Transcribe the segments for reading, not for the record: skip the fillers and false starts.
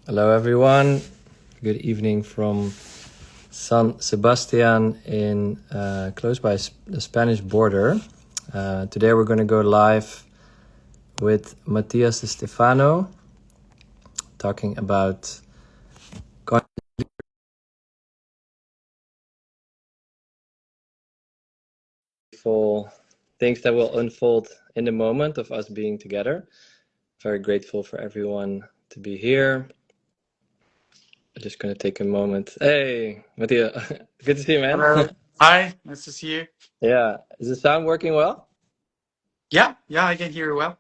Hello, everyone. Good evening from San Sebastian in close by the Spanish border. Today we're going to go live with Matias and Stefano, talking about wonderful things that will unfold in the moment of us being together. Very grateful for everyone to be here. I'm just going to take a moment. Hey, Matias, good to see you, man. Hello. Hi, nice to see you. Yeah, is the sound working well? Yeah, I can hear you well.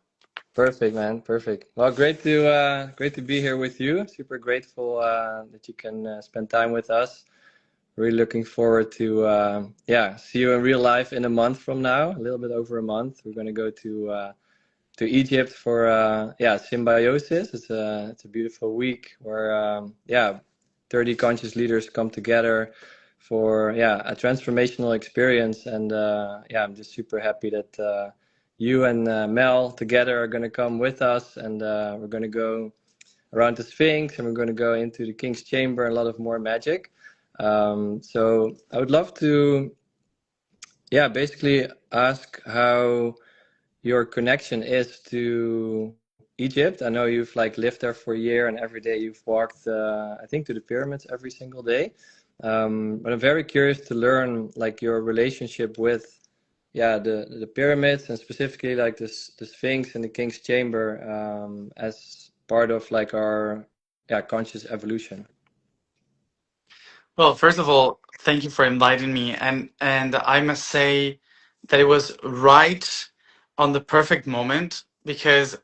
Perfect, man. Perfect. Well, great to be here with you. Super grateful that you can spend time with us. Really looking forward to see you in real life in a month from now. A little bit over a month. We're going to go to Egypt for symbiosis. It's a beautiful week where 30 conscious leaders come together for a transformational experience. And I'm just super happy that you and Mel together are going to come with us, and we're going to go around the Sphinx, and we're going to go into the King's Chamber and a lot of more magic. So I would love to basically ask how your connection is to Egypt. I know you've lived there for a year, and every day you've walked, I think, to the pyramids every single day. But I'm very curious to learn your relationship with the pyramids, and specifically the Sphinx and the King's Chamber, as part of our conscious evolution. Well, first of all, thank you for inviting me, and I must say that it was right on the perfect moment because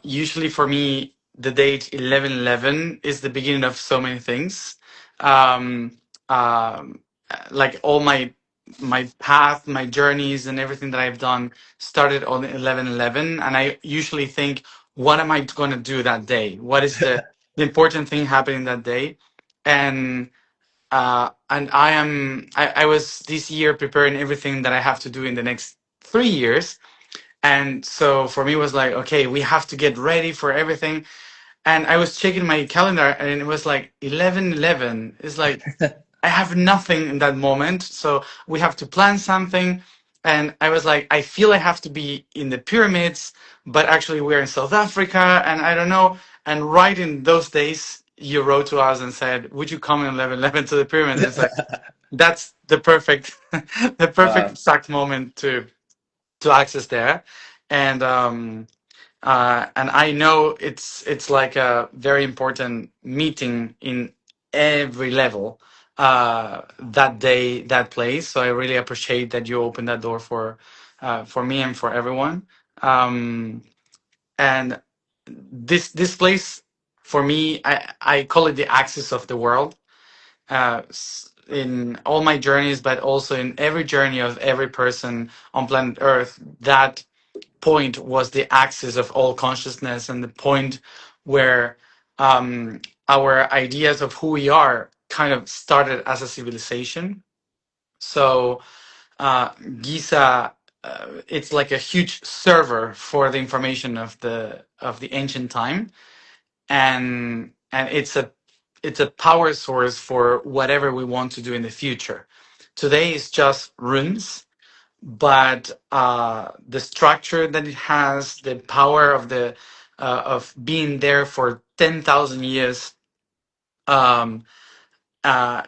usually for me the date 11/11 is the beginning of so many things. Um, um, like all my path, my journeys, and everything that I've done started on 11/11, and I usually think, what am I going to do that day? What is the important thing happening that day? And I was this year preparing everything that I have to do in the next 3 years, and so for me it was like, okay, we have to get ready for everything. And I was checking my calendar and it was like 11/11. It's like I have nothing in that moment, so we have to plan something. And I was like, I feel I have to be in the pyramids, but actually we're in South Africa, and I don't know. And right in those days, you wrote to us and said, "Would you come in 11/11 to the pyramids?" And it's like that's the perfect, the perfect Wow. exact moment to access there, and and I know it's like a very important meeting in every level that day, that place. So I really appreciate that you opened that door for me and for everyone. Um, and this place for me, I call it the axis of the world. In all my journeys, but also in every journey of every person on planet Earth, that point was the axis of all consciousness and the point where our ideas of who we are kind of started as a civilization. So Giza, it's like a huge server for the information of the ancient time, and it's a power source for whatever we want to do in the future. Today is just runes, but the structure that it has, the power of the of being there for 10,000 years, um, uh,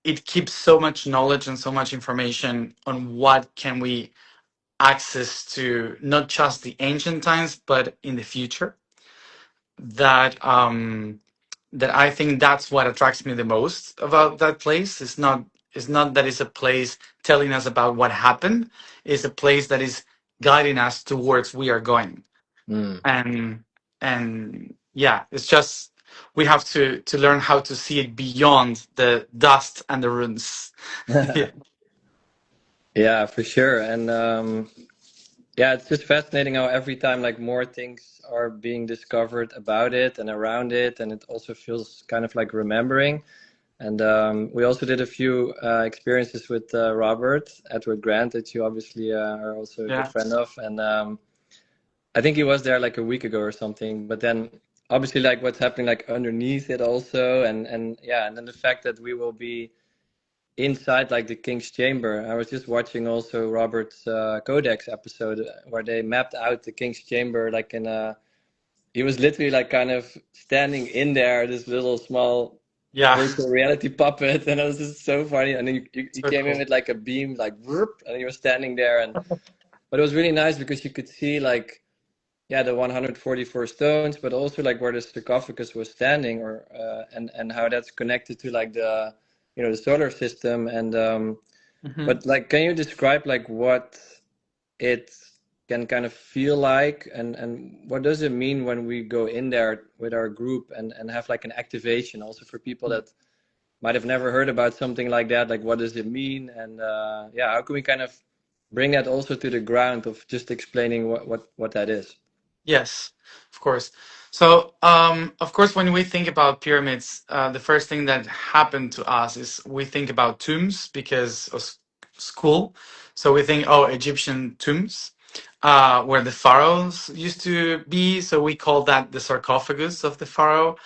it keeps so much knowledge and so much information on what can we access to, not just the ancient times, but in the future. That that I think that's what attracts me the most about that place. It's not that it's a place telling us about what happened. It's a place that is guiding us towards we are going. Mm. And yeah, it's just we have to learn how to see it beyond the dust and the ruins. Yeah. Yeah, for sure. And it's just fascinating how every time more things are being discovered about it and around it, and it also feels kind of like remembering. And we also did a few experiences with Robert Edward Grant, that you obviously are also a good Yeah. friend of. And I think he was there like a week ago or something. But then obviously like what's happening like underneath it also, and yeah, and then the fact that we will be inside like the King's Chamber. I was just watching also Robert's Codex episode where they mapped out the King's Chamber like in a. He was literally like kind of standing in there, this little small Yeah, virtual reality puppet, and it was just so funny. And then you so came in cool. with like a beam, like whoop, and he was standing there, and but it was really nice because you could see like yeah the 144 stones, but also like where the sarcophagus was standing, or and how that's connected to like the the solar system, and Hmm. but like can you describe like what it can kind of feel like, and what does it mean when we go in there with our group and have like an activation also for people that might have never heard about something like that, like what does it mean, and yeah, how can we kind of bring that also to the ground of just explaining what that is. Yes, of course. So, of course, when we think about pyramids, the first thing that happened to us is we think about tombs because of school. So we think, oh, Egyptian tombs, where the pharaohs used to be. So we call that the sarcophagus of the pharaoh.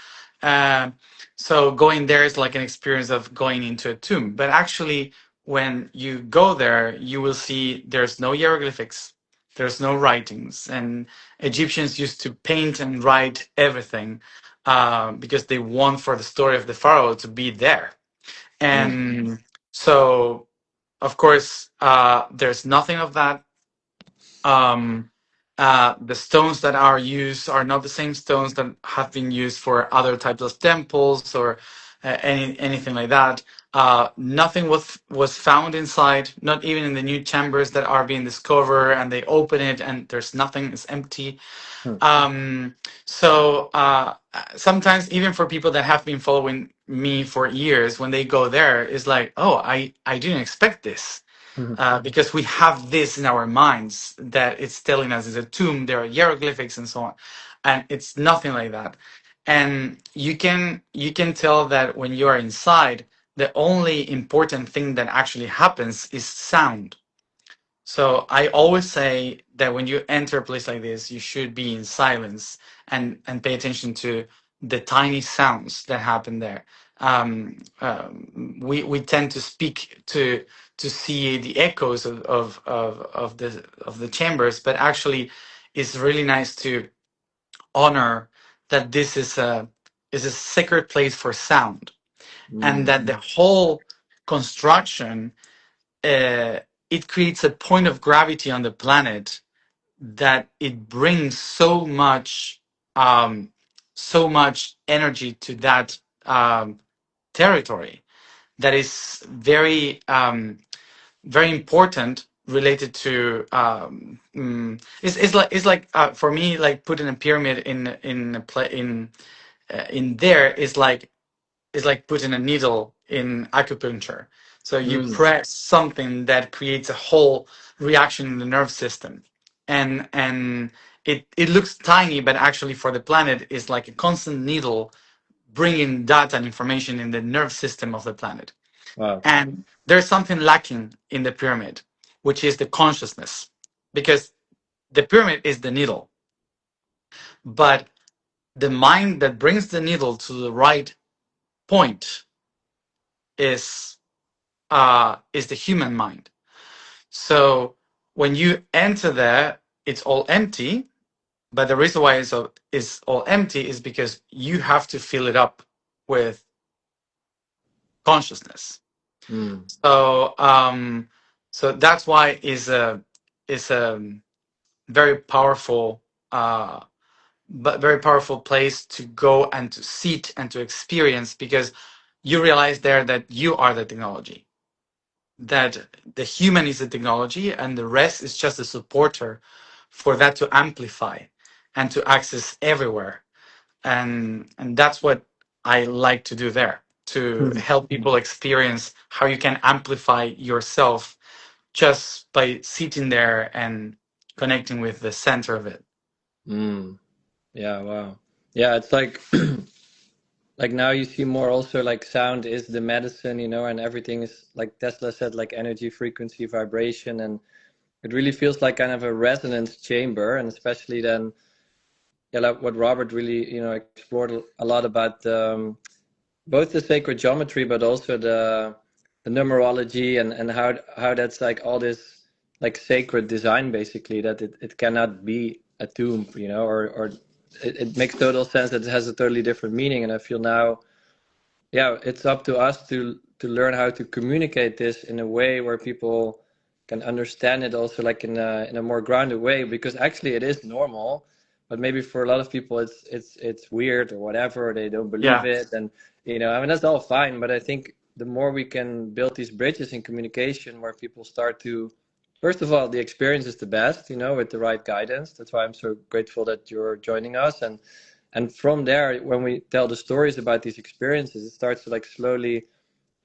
Uh, so going there is like an experience of going into a tomb. But actually, when you go there, you will see there's no hieroglyphics, there's no writings, and Egyptians used to paint and write everything because they want for the story of the pharaoh to be there. Mm. And so, of course, there's nothing of that. Um, the stones that are used are not the same stones that have been used for other types of temples or anything like that. Nothing was found inside, not even in the new chambers that are being discovered, and they open it and there's nothing, it's empty. Mm. um, so sometimes even for people that have been following me for years, when they go there, it's like, oh, I didn't expect this. Because we have this in our minds that it's telling us it's a tomb, there are hieroglyphics and so on, and it's nothing like that. And you can tell that when you are inside, the only important thing that actually happens is sound. So I always say that when you enter a place like this, you should be in silence and pay attention to the tiny sounds that happen there. We tend to speak to see the echoes of the chambers, but actually, it's really nice to honor that this is a sacred place for sound, and Mm. that the whole construction, uh, it creates a point of gravity on the planet that it brings um, so much energy to that territory that is very important related to it's like for me, like putting a pyramid in a in there is like putting a needle in acupuncture. So you Mm. press something that creates a whole reaction in the nerve system, and it looks tiny, but actually for the planet is like a constant needle bringing data and information in the nerve system of the planet. Wow. And there's something lacking in the pyramid, which is the consciousness, because the pyramid is the needle, but the mind that brings the needle to the right point is is the human mind. So when you enter there, it's all empty. But the reason why it's all empty is because you have to fill it up with consciousness. Mm. So that's why is a very powerful but very powerful place to go and to sit and to experience, because you realize there that you are the technology, that the human is the technology and the rest is just a supporter for that to amplify and to access everywhere. And that's what I like to do there, to Mm. help people experience how you can amplify yourself just by sitting there and connecting with the center of it. Mm. Yeah, wow. Yeah, it's like now you see more also like sound is the medicine, and everything is like Tesla said, like energy, frequency, vibration, and it really feels like kind of a resonance chamber, and especially then yeah, like what Robert really, explored a lot about both the sacred geometry, but also the numerology and how that's like all this like sacred design basically that it cannot be a tomb, or it makes total sense that it has a totally different meaning. And I feel now, yeah, it's up to us to learn how to communicate this in a way where people can understand it also like in a more grounded way, because actually it is normal, but maybe for a lot of people it's weird or whatever, they don't believe Yeah. it. And I mean, that's all fine, but I think the more we can build these bridges in communication where people start to, first of all, the experience is the best, with the right guidance. That's why I'm so grateful that you're joining us. And from there, when we tell the stories about these experiences, it starts to like slowly,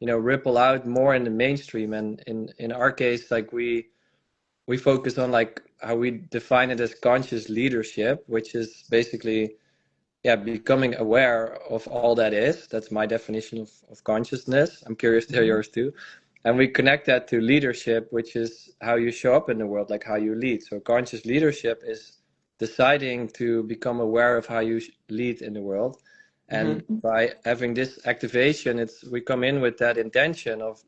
ripple out more in the mainstream. And in our case, like we focus on like how we define it as conscious leadership, which is basically, yeah, becoming aware of all that is. That's my definition of consciousness. I'm curious to hear Mhm. yours too. And we connect that to leadership, which is how you show up in the world, like how you lead. So conscious leadership is deciding to become aware of how you lead in the world. And Mhm. by having this activation, it's we come in with that intention of,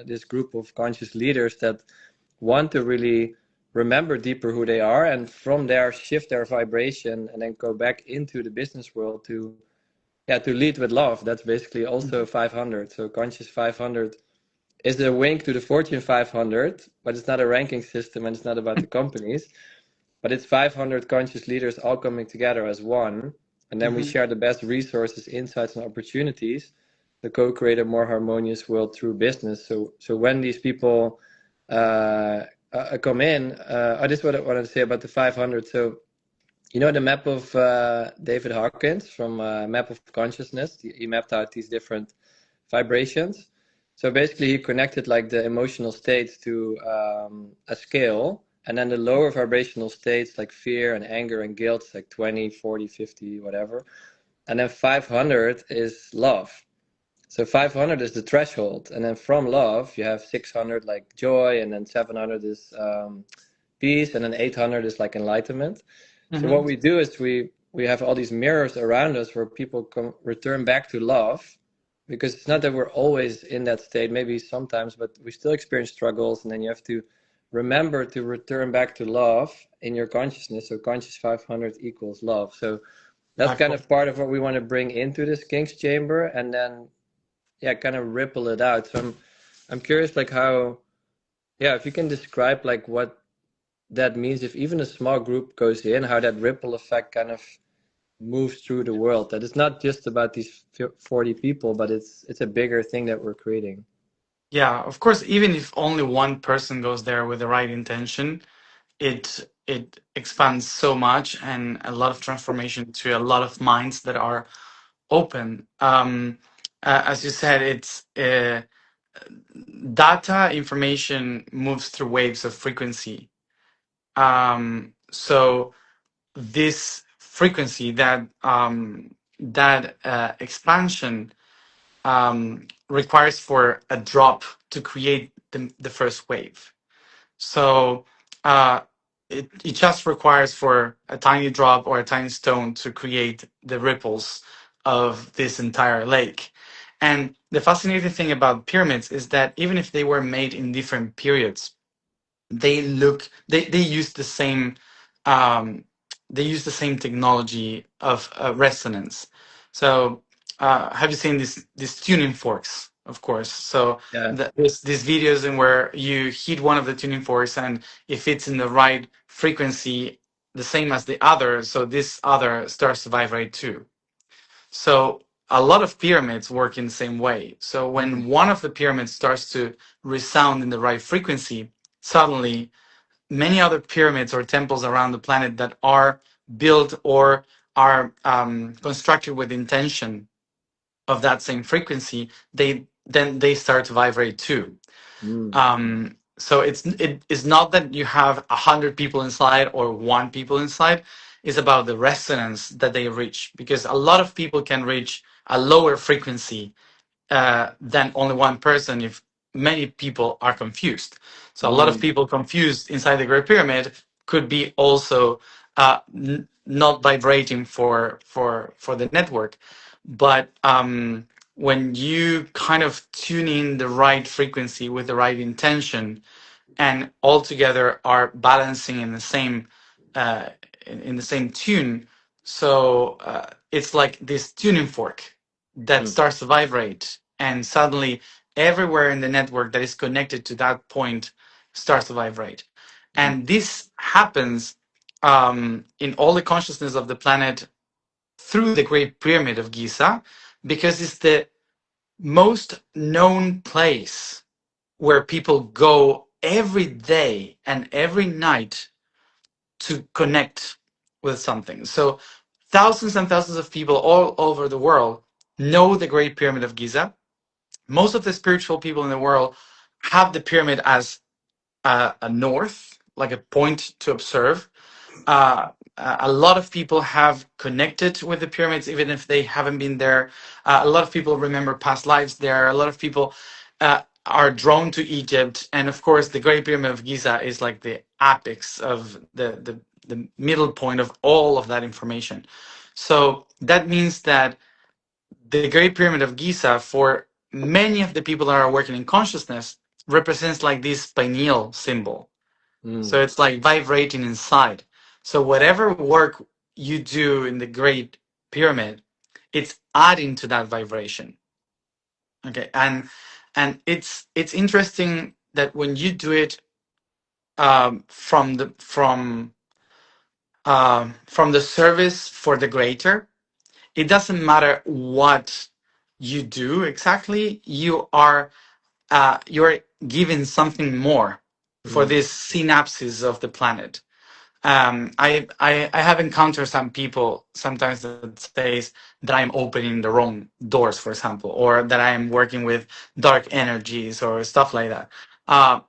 this group of conscious leaders that want to really remember deeper who they are, and from there shift their vibration and then go back into the business world to, yeah, to lead with love. That's basically also 500. So conscious 500 is a wink to the Fortune 500, but it's not a ranking system and it's not about the companies, but it's 500 conscious leaders all coming together as one. And then we Mhm. share the best resources, insights, and opportunities to co-create a more harmonious world through business. So when these people come in, this is what I wanted to say about the 500. So the map of David Hawkins from Map of Consciousness. He mapped out these different vibrations. So basically, he connected like the emotional states to a scale, and then the lower vibrational states like fear and anger and guilt, like 20, 40, 50, whatever. And then 500 is love. So 500 is the threshold, and then from love you have 600 like joy, and then 700 is peace, and then 800 is like enlightenment. So what Mhm. we do is we have all these mirrors around us where people come return back to love, because it's not that we're always in that state, maybe sometimes, but we still experience struggles, and then you have to remember to return back to love in your consciousness. So conscious 500 equals love. So that's Ah, kind cool. of part of what we want to bring into this King's Chamber, and then, yeah, kind of ripple it out. So I'm curious, like how, yeah, if you can describe like what that means, if even a small group goes in, how that ripple effect kind of moves through the world. That it's not just about these 40 people, but it's a bigger thing that we're creating. Yeah, of course, even if only one person goes there with the right intention, it expands so much and a lot of transformation to a lot of minds that are open. As you said, it's data information moves through waves of frequency. So this frequency, that expansion, requires for a drop to create the first wave. So uh, it just requires for a tiny drop or a tiny stone to create the ripples of this entire lake. And the fascinating thing about pyramids is that even if they were made in different periods, they use the same um, technology of resonance. So have you seen these tuning forks? Of course. So Yeah. there's these videos in where you hit one of the tuning forks, and if it's in the right frequency, the same as the other, so this other starts to vibrate too. So a lot of pyramids work in the same way. So when Mm. one of the pyramids starts to resound in the right frequency, suddenly many other pyramids or temples around the planet that are built or are constructed with intention of that same frequency, they start to vibrate too. Mm. So it is not that you have 100 people inside or one people inside. It's about the resonance that they reach, because a lot of people can reach a lower frequency than only one person if many people are confused. So a lot of Mm. people confused inside the Great Pyramid could be also not vibrating for the network, but when you kind of tune in the right frequency with the right intention, and all together are balancing in the same uh, in the same tune. So it's like this tuning fork that Mm, starts to vibrate, and suddenly everywhere in the network that is connected to that point starts to vibrate. mm, And this happens in all the consciousness of the planet through the Great Pyramid of Giza, because it's the most known place where people go every day and every night to connect with something. So thousands and thousands of people all over the world know the Great Pyramid of Giza. Most of the spiritual people in the world have the pyramid as a north, like a point to observe. uh, a lot of people have connected with the pyramids, even if they haven't been there. A lot of people remember past lives there. A lot of people are drawn to Egypt, and of course, the Great Pyramid of Giza is like the apex of the middle point of all of that information. So that means that the Great Pyramid of Giza, for many of the people that are working in consciousness, represents like this pineal symbol. mm, So it's like vibrating inside. So whatever work you do in the Great Pyramid, it's adding to that vibration. Okay, and it's interesting that when you do it from the service for the greater, it doesn't matter what you do exactly. You're giving something more for mm, these synapses of the planet. I have encountered some people sometimes that says that I'm opening the wrong doors, for example, or that I am working with dark energies or stuff like that. Uh,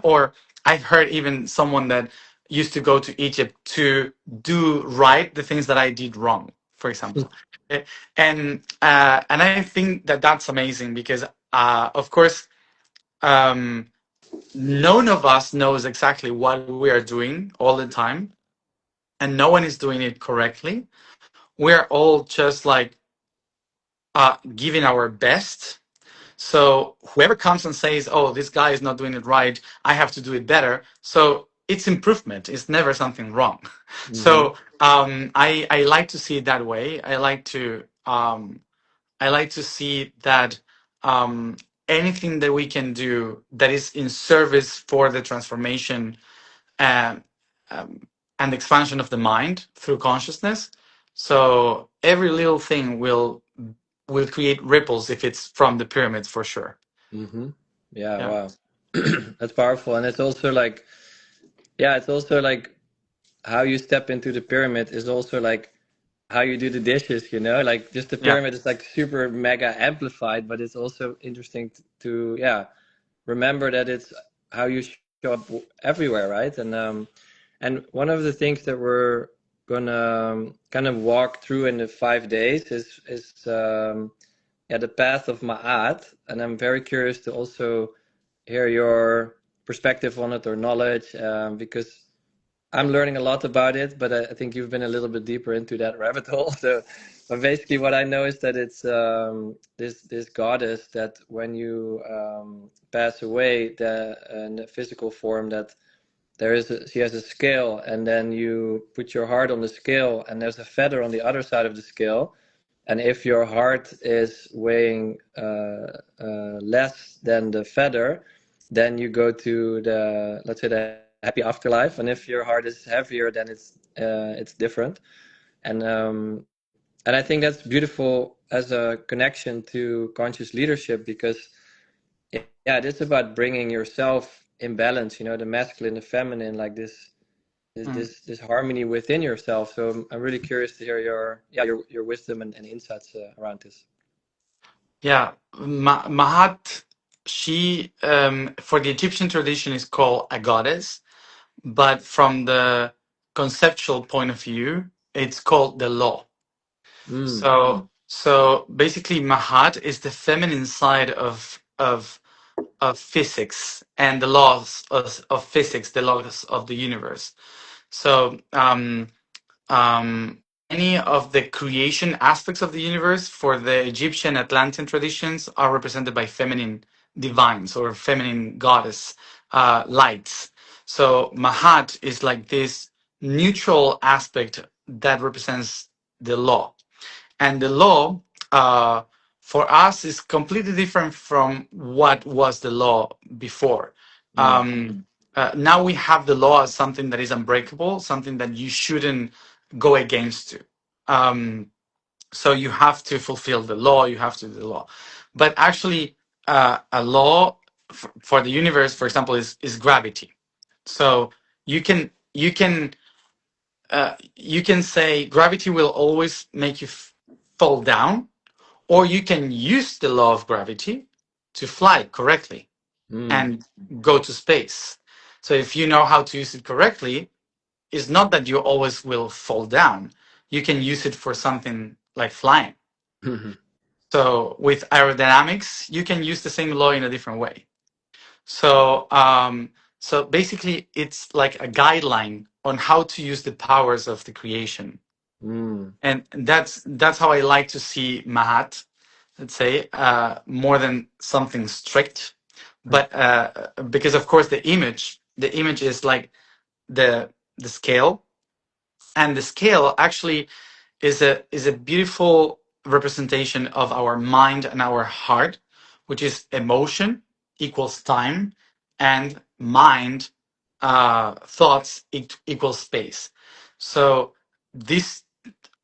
or I've heard even someone that used to go to Egypt to do right the things that I did wrong, for example. Eh, and I think that that's amazing because, of course, um, none of us knows exactly what we are doing all the time, and no one is doing it correctly. We're all just like giving our best. So whoever comes and says, "Oh, this guy is not doing it right. I have to do it better." So it's improvement. It's never something wrong. mhm, So I like to see it that way. I like to see that um, anything that we can do that is in service for the transformation and and expansion of the mind through consciousness. So every little thing will create ripples if it's from the pyramids for sure. mhm. Yeah, Yeah. wow. That's powerful. And it's also like, yeah, it's also like how you step into the pyramid is also like how you do the dishes, you know? Like just the Yeah. pyramid is like super mega amplified, but it's also interesting to yeah, remember that it's how you show up everywhere, right? And one of the things that we're gonna kind of walk through in the 5 days is yeah, the path of Ma'at, and I'm very curious to also hear your perspective on it or knowledge, because I'm learning a lot about it, but I think you've been a little bit deeper into that rabbit hole. So, but basically, what I know is that it's this goddess that when you pass away, in the physical form, that she has a scale, and then you put your heart on the scale, and there's a feather on the other side of the scale, and if your heart is weighing less than the feather, then you go to the, let's say, the happy afterlife. And if your heart is heavier, then it's different. And I think that's beautiful as a connection to conscious leadership, because yeah, it is about bringing yourself in balance. You know, the masculine, the feminine, like Mm. this harmony within yourself. So I'm really curious to hear your wisdom and insights around this. Yeah. Mahat, she for the Egyptian tradition is called a goddess, but from the conceptual point of view, it's called the law. Mm, So basically, Mahat is the feminine side of physics and the laws of physics, the laws of the universe. So Many of the creation aspects of the universe for the Egyptian Atlantean traditions are represented by feminine divines or feminine goddess lights. So Mahat is like this neutral aspect that represents the law. And the law uh, for us is completely different from what was the law before. Mm. Now we have the law as something that is unbreakable, something that you shouldn't go against to. Um, so you have to fulfill the law, you have to do the law. But actually, a law for the universe, for example, is gravity. So you can say gravity will always make you fall down, or you can use the law of gravity to fly correctly Mm. and go to space. So if you know how to use it correctly, it's not that you always will fall down. You can use it for something like flying. So with aerodynamics, you can use the same law in a different way. So so basically, it's like a guideline on how to use the powers of the creation, Mm. and that's how I like to see Mahat. Let's say more than something strict, but because of course the image is like the scale, and the scale actually is a beautiful representation of our mind and our heart, which is emotion equals time, and mind thoughts equals space. So this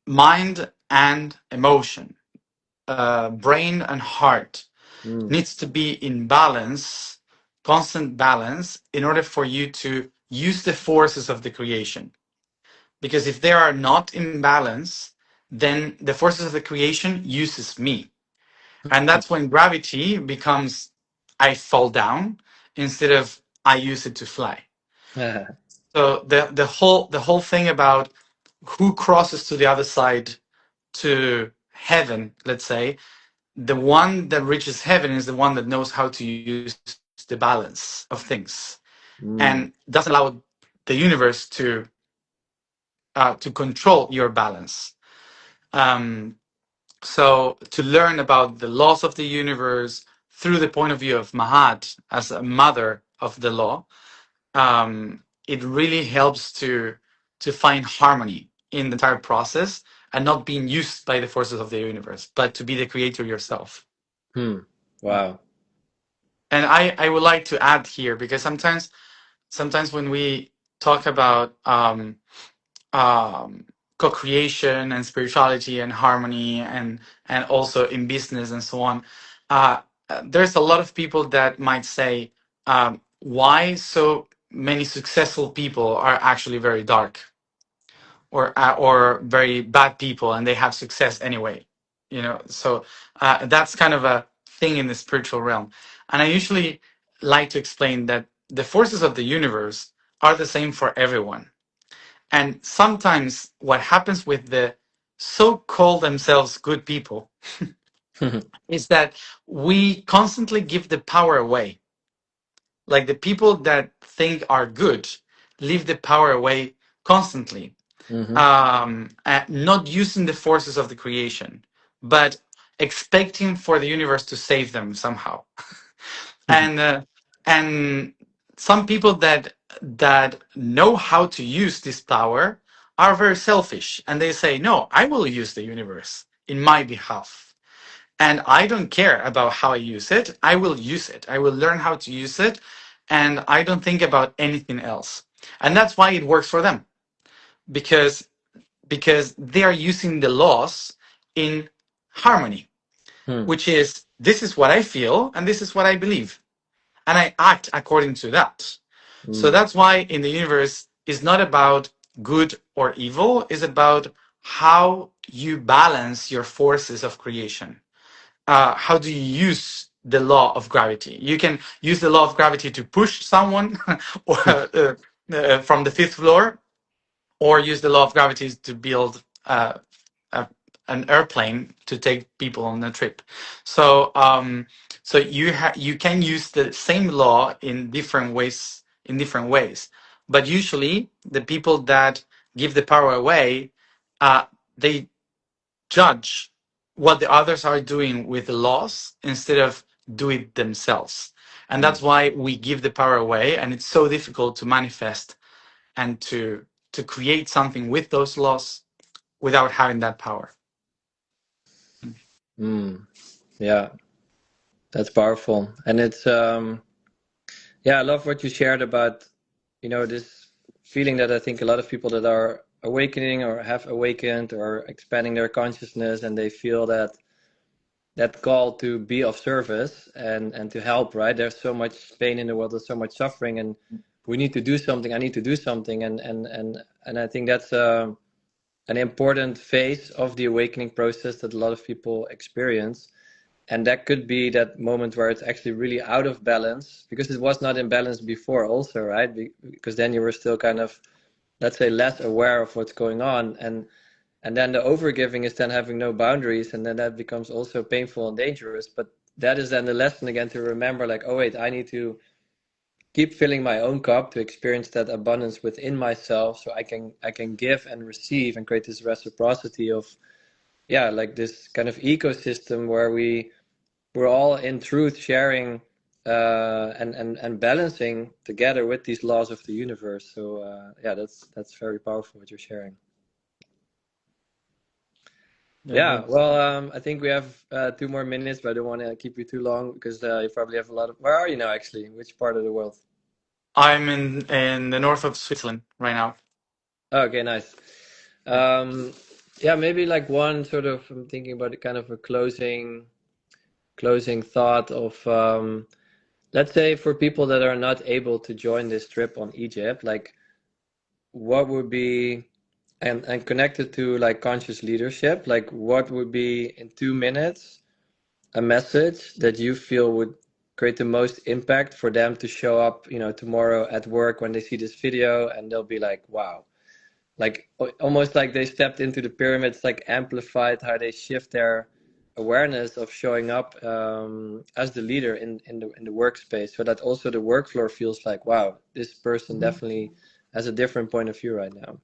mind and emotion, brain and heart Mm. needs to be in balance, constant balance, in order for you to use the forces of the creation. Because if they are not in balance, then the forces of the creation uses me. And that's when gravity becomes I fall down instead of I use it to fly. So the whole thing about who crosses to the other side to heaven, let's say, the one that reaches heaven is the one that knows how to use the balance of things and Mm. doesn't allow the universe to control your balance. Um, so to learn about the laws of the universe through the point of view of Mahat as a mother of the law, it really helps to find harmony in the entire process and not being used by the forces of the universe, but to be the creator yourself. Hmm. Wow. And I would like to add here because sometimes when we talk about um, co-creation and spirituality and harmony and also in business and so on, uh, there's a lot of people that might say, why so many successful people are actually very dark or very bad people and they have success anyway, so that's kind of a thing in the spiritual realm. And I usually like to explain that the forces of the universe are the same for everyone. And sometimes what happens with the so-called themselves good people is that we constantly give the power away. Like the people that think are good leave the power away constantly, Mm-hmm. not using the forces of the creation, but expecting for the universe to save them somehow. And some people that know how to use this power are very selfish, and they say, "No, I will use the universe in my behalf, and I don't care about how I use it. I will use it. I will learn how to use it, and I don't think about anything else." And that's why it works for them, because they are using the laws in harmony, Hmm. which is this is what I feel and this is what I believe, and I act according to that. So Mm. that's why in the universe is not about good or evil, it's about how you balance your forces of creation. How do you use the law of gravity? You can use the law of gravity to push someone or, from the fifth floor, or use the law of gravity to build a, an airplane to take people on a trip. So so you can use the same law in different ways, but usually the people that give the power away, they judge what the others are doing with the laws instead of do it themselves. And Mm. that's why we give the power away, and it's so difficult to manifest and to create something with those laws without having that power. Mm. Yeah, that's powerful. And it's yeah, I love what you shared about, this feeling that I think a lot of people that are awakening or have awakened or expanding their consciousness, and they feel that call to be of service and to help, right? There's so much pain in the world, there's so much suffering, and we need to do something. I need to do something, and I think that's an important phase of the awakening process that a lot of people experience. And that could be that moment where it's actually really out of balance, because it was not in balance before also, right? Because then you were still kind of, let's say, less aware of what's going on, and then the overgiving is then having no boundaries, and then that becomes also painful and dangerous. But that is then the lesson again, to remember, like, oh wait, I need to keep filling my own cup to experience that abundance within myself, so I can give and receive and create this reciprocity of, yeah, like this kind of ecosystem where we're all in truth sharing, and balancing together with these laws of the universe. So yeah, that's very powerful what you're sharing. Yeah, Yeah, good. well, I think we have 2 more minutes, but I don't want to keep you too long, because you probably have a lot of. Where are you now, actually? Which part of the world? I'm in the north of Switzerland right now. Oh, okay, nice. Yeah. Yeah, maybe like one sort of. I'm thinking about it, kind of a closing thought of, let's say, for people that are not able to join this trip on Egypt, like, what would be, and connected to like conscious leadership, like, what would be in 2 minutes a message that you feel would create the most impact for them to show up, tomorrow at work when they see this video, and they'll be like, wow, like almost like they stepped into the pyramids, like amplified how they shift their awareness of showing up, as the leader in the workspace, so that also the work floor feels like, wow, this person definitely has a different point of view right now.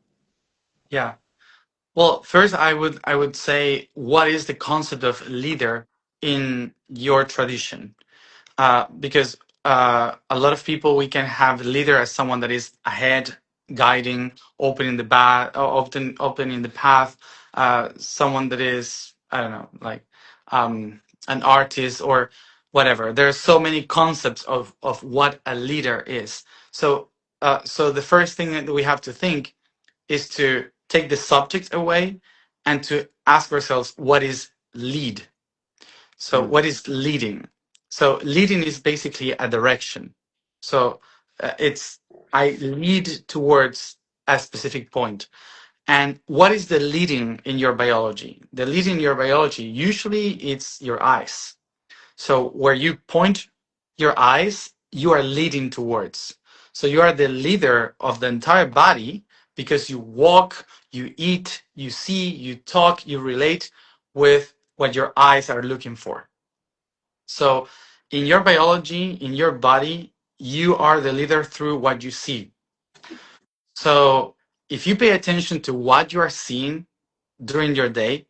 Yeah. Well, first I would say, what is the concept of leader in your tradition? Because a lot of people, we can have leader as someone that is ahead, guiding, opening the path. Someone that is, I don't know, like an artist or whatever. There are so many concepts of what a leader is. So the first thing that we have to think is to take the subject away and to ask ourselves, what is lead? So, Mm, what is leading? So, leading is basically a direction. So, it's I lead towards a specific point. And what is the leading in your biology? The leading in your biology, usually it's your eyes. So, where you point your eyes, you are leading towards. So, you are the leader of the entire body, because you walk, you eat, you see, you talk, you relate with what your eyes are looking for. So, in your biology, in your body, you are the leader through what you see. So, if you pay attention to what you are seeing during your day,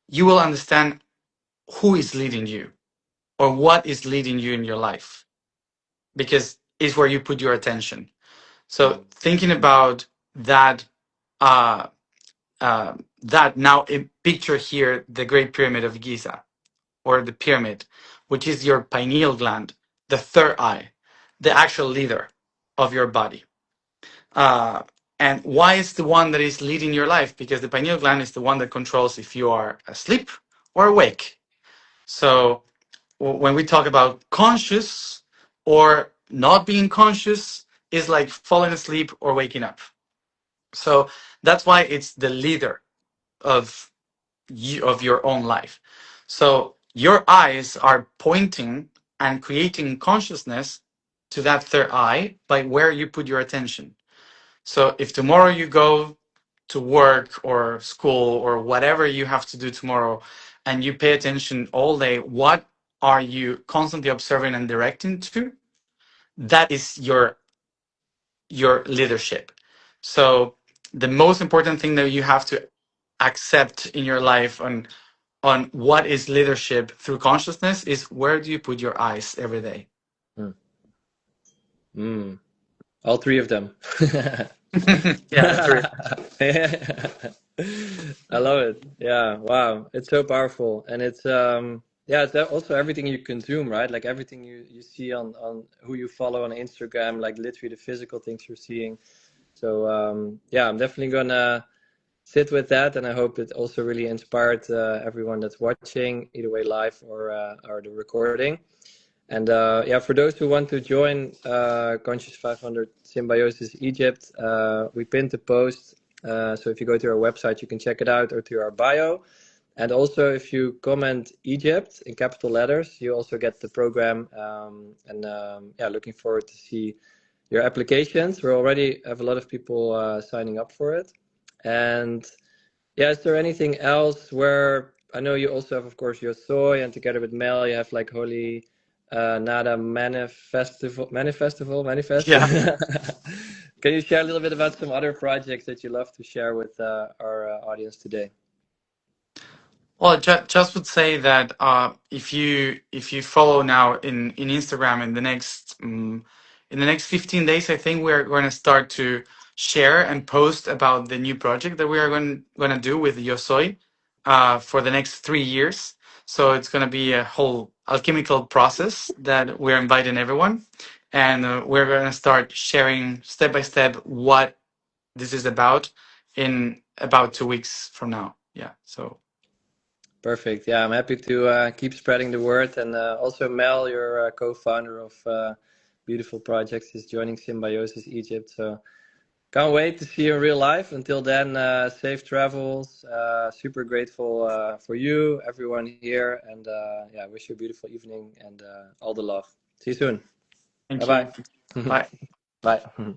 you will understand who is leading you or what is leading you in your life, because it's where you put your attention. So, mm, thinking about that, uh, that now, picture here the Great Pyramid of Giza, or the pyramid, which is your pineal gland, the third eye, the actual leader of your body. Uh, and why is the one that is leading your life? Because the pineal gland is the one that controls if you are asleep or awake. So when we talk about conscious or not being conscious, is like falling asleep or waking up. So that's why it's the leader of of your own life. So your eyes are pointing and creating consciousness to that third eye by where you put your attention. So if tomorrow you go to work or school or whatever you have to do tomorrow, and you pay attention all day, what are you constantly observing and directing to? That is your leadership. So the most important thing that you have to accept in your life on what is leadership through consciousness is where do you put your eyes every day. Mm. Mm. All three of them. Yeah, the three. I love it. Yeah, wow. It's so powerful. And it's yeah, it's also everything you consume, right? Like everything you see on who you follow on Instagram, like literally the physical things you're seeing. So yeah, I'm definitely gonna sit with that, and I hope it also really inspired everyone that's watching, either way live or the recording. And yeah, for those who want to join Conscious 500 Symbiosis Egypt, we pinned the post. So if you go to our website, you can check it out, or to our bio. And also, if you comment Egypt in capital letters, you also get the program. And yeah, looking forward to see your applications. We already have a lot of people signing up for it. And yeah, is there anything else where I know you also have, of course, your soy, and together with Mel, you have like Holy Nada Manifest. Yeah. Can you share a little bit about some other projects that you love to share with our audience today? Well, just would say that if you follow now in Instagram in the next 15 days, I think we're going to start to share and post about the new project that we are going to do with Yosoi for the next 3 years. So it's going to be a whole alchemical process that we're inviting everyone, and we're going to start sharing step by step what this is about in about 2 weeks from now. Yeah, so. Perfect. Yeah, I'm happy to keep spreading the word. And also, Mel, your co-founder of Beautiful Projects, is joining Symbiosis Egypt. So can't wait to see you in real life. Until then, safe travels. Super grateful for you, everyone here. And yeah, wish you a beautiful evening and all the love. See you soon. Thank Bye you. bye. Bye. Bye.